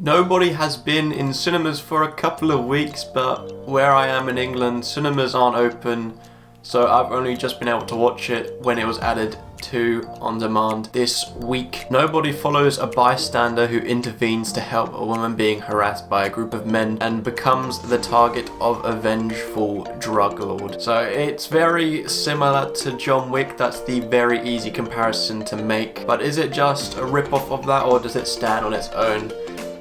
Nobody has been in cinemas for a couple of weeks, but where I am in England, cinemas aren't open, so I've only just been able to watch it when it was added to On Demand this week. Nobody follows a bystander who intervenes to help a woman being harassed by a group of men and becomes the target of a vengeful drug lord. So it's very similar to John Wick. That's the very easy comparison to make. But is it just a rip-off of that, or does it stand on its own?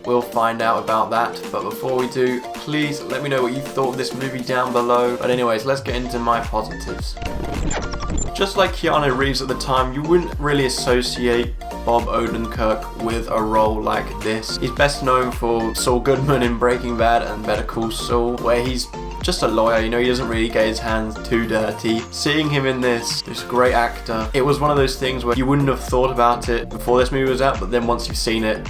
We'll find out about that, but before we do, please let me know what you thought of this movie down below. But anyways, let's get into my positives. Just like Keanu Reeves at the time, you wouldn't really associate Bob Odenkirk with a role like this. He's best known for Saul Goodman in Breaking Bad and Better Call Saul, where he's just a lawyer, he doesn't really get his hands too dirty. Seeing him in this great actor, it was one of those things where you wouldn't have thought about it before this movie was out, but then once you've seen it,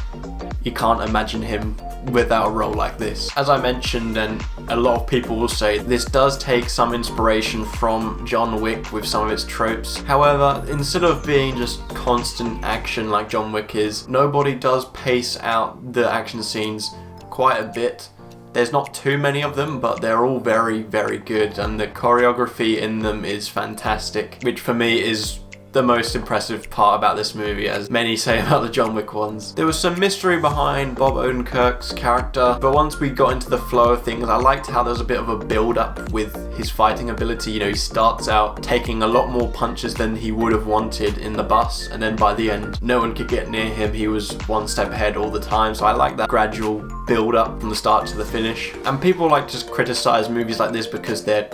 you can't imagine him without a role like this. As I mentioned, and a lot of people will say, this does take some inspiration from John Wick with some of its tropes. However, instead of being just constant action like John Wick is, Nobody does pace out the action scenes quite a bit. There's not too many of them, but they're all very, very good, and the choreography in them is fantastic, which for me is the most impressive part about this movie, as many say about the John Wick ones. There was some mystery behind Bob Odenkirk's character, but once we got into the flow of things, I liked how there was a bit of a build-up with his fighting ability. He starts out taking a lot more punches than he would have wanted in the bus, and then by the end, no one could get near him. He was one step ahead all the time, so I like that gradual build-up from the start to the finish. And people like to just criticize movies like this because they're,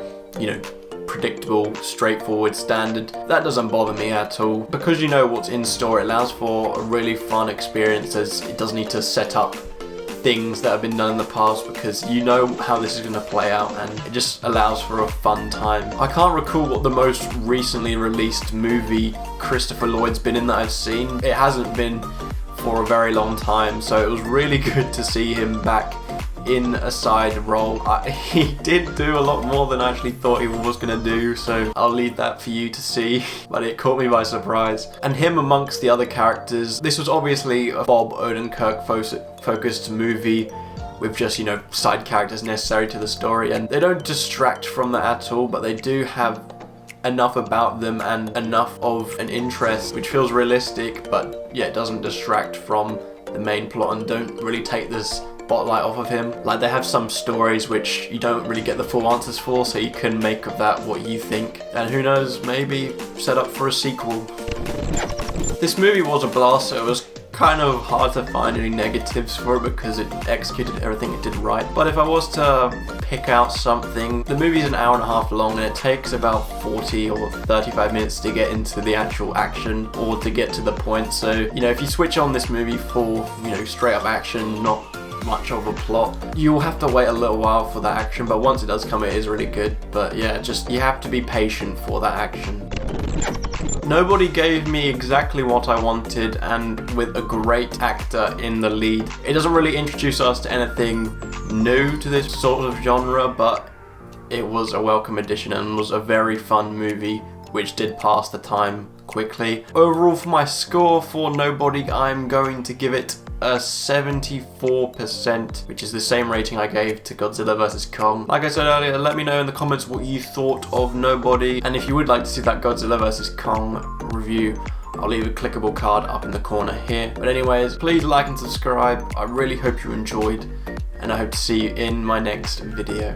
predictable, straightforward, standard. That doesn't bother me at all. Because you know what's in store, it allows for a really fun experience, as it doesn't need to set up things that have been done in the past, because you know how this is going to play out, and it just allows for a fun time. I can't recall what the most recently released movie Christopher Lloyd's been in that I've seen. It hasn't been for a very long time, so it was really good to see him back in a side role. He did do a lot more than I actually thought he was going to do, so I'll leave that for you to see, but it caught me by surprise. And him amongst the other characters, this was obviously a Bob Odenkirk focused movie with just, side characters necessary to the story, and they don't distract from that at all, but they do have enough about them and enough of an interest which feels realistic, but yeah, it doesn't distract from the main plot and don't really take this spotlight off of him. Like, they have some stories which you don't really get the full answers for, so you can make of that what you think, and who knows, maybe set up for a sequel. This movie was a blast, so it was kind of hard to find any negatives for it because it executed everything it did right. But if I was to pick out something, the movie's an hour and a half long, and it takes about 40 or 35 minutes to get into the actual action or to get to the point. So, if you switch on this movie for, straight up action, not much of a plot, you'll have to wait a little while for that action, but once it does come, it is really good. But yeah, just you have to be patient for that action. Nobody gave me exactly what I wanted, and with a great actor in the lead. It doesn't really introduce us to anything new to this sort of genre, but it was a welcome addition and was a very fun movie which did pass the time quickly. Overall, for my score for Nobody, I'm going to give it a 74%, which is the same rating I gave to Godzilla vs. Kong. Like I said earlier, let me know in the comments what you thought of Nobody, and if you would like to see that Godzilla vs. Kong review, I'll leave a clickable card up in the corner here. But anyways, please like and subscribe. I really hope you enjoyed, and I hope to see you in my next video.